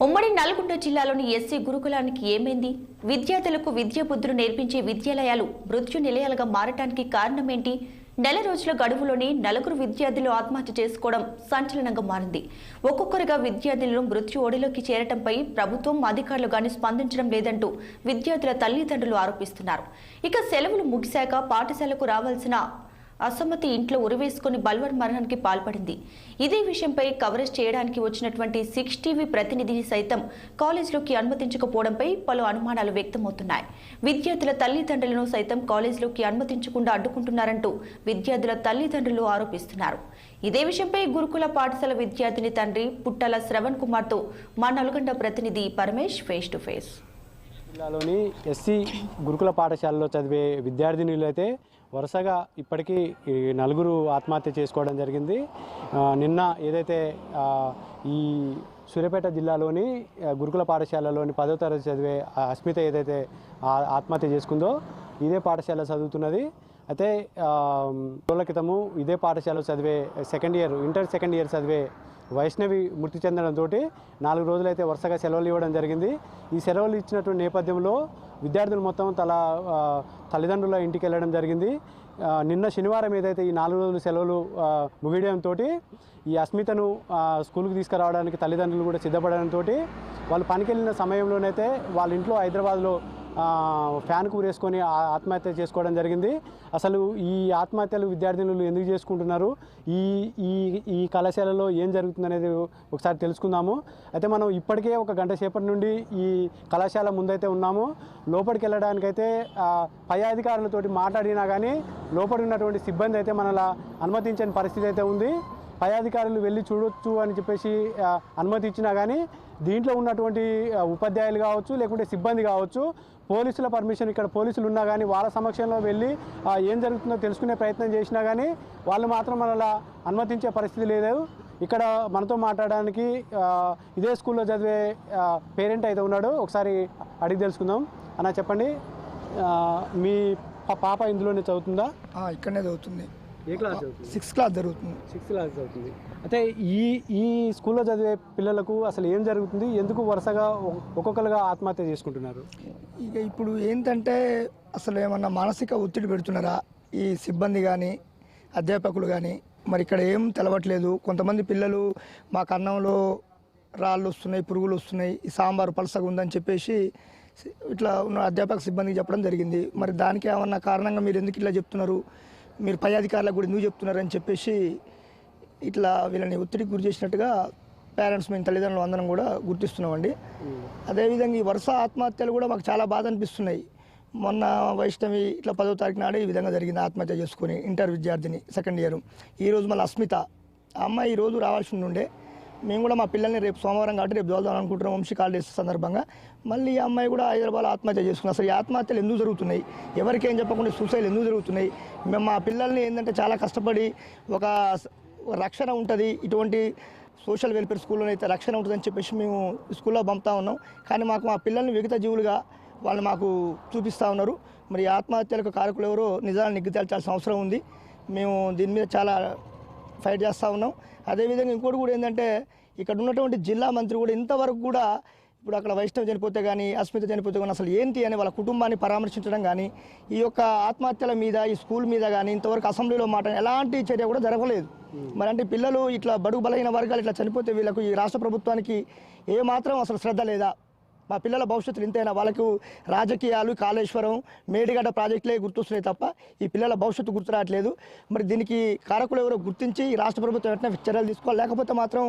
ఉమ్మడి నల్గొండ జిల్లాలోని ఎస్సీ గురుకులానికి ఏమైంది? విద్యార్థులకు విద్యా బుద్ధులు నేర్పించే విద్యాలయాలు మృత్యు నిలయాలుగా మారటానికి కారణమేంటి? నెల రోజుల గడువులోనే 4 విద్యార్థులు ఆత్మహత్య చేసుకోవడం సంచలనంగా మారింది. ఒక్కొక్కరుగా విద్యార్థులను మృత్యు ఓడిలోకి చేరటంపై ప్రభుత్వం అధికారులు గాని స్పందించడం లేదంటూ విద్యార్థుల తల్లిదండ్రులు ఆరోపిస్తున్నారు. ఇక సెలవులు ముగిశాక పాఠశాలకు రావాల్సిన అసమ్మతి ఇంట్లో ఉరివేసుకుని బల్వర్ మరణానికి పాల్పడింది. ఇదే విషయంపై కవరేజ్ చేయడానికి వచ్చినటువంటి 6 టీవీ ప్రతినిధిని సైతం కాలేజీలోకి అనుమతించకపోవడంపై పలు అనుమానాలు వ్యక్తమవుతున్నాయి. విద్యార్థుల తల్లిదండ్రులను సైతం కాలేజీలోకి అనుమతించకుండా అడ్డుకుంటున్నారంటూ విద్యార్థుల తల్లిదండ్రులు ఆరోపిస్తున్నారు. ఇదే విషయంపై గురుకుల పాఠశాల విద్యార్థిని తండ్రి పుట్టాల శ్రవణ్ కుమార్తో మా నల్గొండ ప్రతినిధి పరమేష్ ఫేస్ టు ఫేస్. జిల్లాలోని ఎస్సీ గురుకుల పాఠశాలలో చదివే విద్యార్థినులు అయితే వరుసగా ఇప్పటికీ 4 ఆత్మహత్య చేసుకోవడం జరిగింది. నిన్న ఏదైతే ఈ సూర్యాపేట జిల్లాలోని గురుకుల పాఠశాలలోని 10వ తరగతి చదివే అస్మిత ఏదైతే ఆత్మహత్య చేసుకుందో ఇదే పాఠశాల చదువుతున్నది. అయితే రోజుల క్రితము ఇదే పాఠశాలలో చదివే ఇంటర్ సెకండ్ ఇయర్ చదివే వైష్ణవి మృతి చెందడంతో 4 రోజులైతే వరుసగా సెలవులు ఇవ్వడం జరిగింది. ఈ సెలవులు ఇచ్చినటువంటి నేపథ్యంలో విద్యార్థులు మొత్తం తల్లిదండ్రుల ఇంటికి వెళ్ళడం జరిగింది. నిన్న శనివారం ఏదైతే ఈ 4 రోజులు సెలవులు ముగియడంతో ఈ అస్మితను స్కూల్కి తీసుకురావడానికి తల్లిదండ్రులు కూడా సిద్ధపడడంతో వాళ్ళు పనికి వెళ్ళిన సమయంలోనైతే వాళ్ళ ఇంట్లో హైదరాబాద్లో ఫ్యాన్కు ఊరేసుకొని ఆత్మహత్య చేసుకోవడం జరిగింది. అసలు ఈ ఆత్మహత్యలు విద్యార్థినులు ఎందుకు చేసుకుంటున్నారు, ఈ ఈ ఈ కళాశాలలో ఏం జరుగుతుందనేది ఒకసారి తెలుసుకుందాము. అయితే మనం ఇప్పటికే 1 గంట సేపటి నుండి ఈ కళాశాల ముందైతే ఉన్నాము. లోపలికి వెళ్ళడానికైతే పై అధికారులతోటి మాట్లాడినా కానీ లోపల ఉన్నటువంటి సిబ్బంది అయితే మనలా అనుమతించని పరిస్థితి అయితే ఉంది. పై అధికారులు వెళ్ళి చూడొచ్చు అని చెప్పేసి అనుమతి ఇచ్చినా కానీ దీంట్లో ఉన్నటువంటి ఉపాధ్యాయులు కావచ్చు లేకుంటే సిబ్బంది కావచ్చు పోలీసుల పర్మిషన్ ఇక్కడ పోలీసులు ఉన్నా కానీ వాళ్ళ సమక్షంలో వెళ్ళి ఏం జరుగుతుందో తెలుసుకునే ప్రయత్నం చేసినా కానీ వాళ్ళు మాత్రం మనలా అనుమతించే పరిస్థితి లేదు. ఇక్కడ మనతో మాట్లాడడానికి ఇదే స్కూల్లో చదివే పేరెంట్ అయితే ఉన్నాడు. ఒకసారి అడిగి తెలుసుకుందాం. అన్న చెప్పండి, మీ పాప ఇందులోనే చదువుతుందా? ఇక్కడనే చదువుతుంది. ఏ క్లాస్ చదువుతుంది? 6th క్లాస్ జరుగుతుంది. 6th క్లాస్ చదువుతుంది. అయితే ఈ స్కూల్లో చదివే పిల్లలకు అసలు ఏం జరుగుతుంది, ఎందుకు వరుసగా ఒక్కొక్కరుగా ఆత్మహత్య చేసుకుంటున్నారు? ఇక ఇప్పుడు ఏంటంటే అసలు ఏమన్నా మానసిక ఒత్తిడి పెడుతున్నారా ఈ సిబ్బంది కానీ అధ్యాపకులు కానీ, మరి ఇక్కడ ఏం తెలవట్లేదు. కొంతమంది పిల్లలు మాకు అన్నంలో రాళ్ళు వస్తున్నాయి, పురుగులు వస్తున్నాయి, ఈ సాంబారు పలసగా ఉందని చెప్పేసి ఇట్లా ఉన్న అధ్యాపక సిబ్బందికి చెప్పడం జరిగింది. మరి దానికి ఏమన్నా కారణంగా మీరు ఎందుకు ఇట్లా చెప్తున్నారు, మీరు పై అధికారులకు కూడా ఎందుకు చెప్తున్నారని చెప్పేసి ఇట్లా వీళ్ళని ఒత్తిడికి గురి చేసినట్టుగా పేరెంట్స్ మేము తల్లిదండ్రులు అందరం కూడా గుర్తిస్తున్నామండి. అదేవిధంగా ఈ వరుస ఆత్మహత్యలు కూడా మాకు చాలా బాధ అనిపిస్తున్నాయి. మొన్న వైష్ణవి ఇట్లా 10వ తారీఖు నాడే ఈ విధంగా జరిగింది, ఆత్మహత్య చేసుకుని ఇంటర్ విద్యార్థిని సెకండ్ ఇయర్. ఈరోజు మళ్ళీ అస్మిత ఆ అమ్మాయి ఈరోజు రావాల్సి ఉండే. మేము కూడా మా పిల్లల్ని రేపు సోమవారం కాబట్టి రేపు చదువుదాం అనుకుంటున్నాం వంశీ హాలిడేస్ సందర్భంగా. మళ్ళీ ఈ అమ్మాయి కూడా హైదరాబాద్లో ఆత్మహత్య చేసుకున్నాం. అసలు ఈ ఆత్మహత్యలు ఎందుకు జరుగుతున్నాయి, ఎవరికేం చెప్పకుండా సూసైడ్ ఎందుకు జరుగుతున్నాయి? మేము మా పిల్లల్ని ఏంటంటే చాలా కష్టపడి ఒక రక్షణ ఉంటుంది, ఇటువంటి సోషల్ వెల్ఫేర్ స్కూల్లో అయితే రక్షణ ఉంటుందని చెప్పేసి మేము స్కూల్లో పంపుతా ఉన్నాం. కానీ మాకు మా పిల్లల్ని విగత జీవులుగా వాళ్ళు మాకు చూపిస్తూ ఉన్నారు. మరి ఆత్మహత్యలకు కారకులు ఎవరో నిజాన్ని నిగ్గు తేల్చాల్సిన అవసరం ఉంది. మేము దీని మీద చాలా ఫైట్ చేస్తూ ఉన్నాం. అదేవిధంగా ఇంకోటి కూడా ఏంటంటే ఇక్కడ ఉన్నటువంటి జిల్లా మంత్రి కూడా ఇంతవరకు కూడా ఇప్పుడు అక్కడ వైష్ణవి చనిపోతే కానీ అస్మిత చనిపోతే కానీ అసలు ఏంటి అని వాళ్ళ కుటుంబాన్ని పరామర్శించడం కానీ ఈ యొక్క ఆత్మహత్యల మీద ఈ స్కూల్ మీద కానీ ఇంతవరకు అసెంబ్లీలో మాట ఎలాంటి చర్య కూడా జరగలేదు. మరి అంటే పిల్లలు ఇట్లా బడుగు బలైన వర్గాలు ఇట్లా చనిపోతే వీళ్ళకు ఈ రాష్ట్ర ప్రభుత్వానికి ఏమాత్రం అసలు శ్రద్ధ లేదా? మా పిల్లల భవిష్యత్తులు ఇంతైనా వాళ్ళకు రాజకీయాలు, కాళేశ్వరం, మేడిగడ్డ ప్రాజెక్టులే గుర్తొస్తున్నాయి తప్ప ఈ పిల్లల భవిష్యత్తు గుర్తు రావట్లేదు. మరి దీనికి కారకులు ఎవరో గుర్తించి ఈ రాష్ట్ర ప్రభుత్వం వెంటనే చర్యలు తీసుకోవాలి. లేకపోతే మాత్రం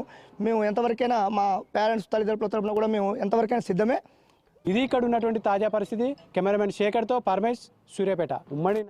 మేము ఎంతవరకైనా మా పేరెంట్స్ తల్లిదండ్రుల తరపున కూడా మేము ఎంతవరకైనా సిద్ధమే. ఇది ఇక్కడ ఉన్నటువంటి తాజా పరిస్థితి. కెమెరామెన్ శేఖర్తో పరమేష్, సూర్యాపేట. ఉమ్మడి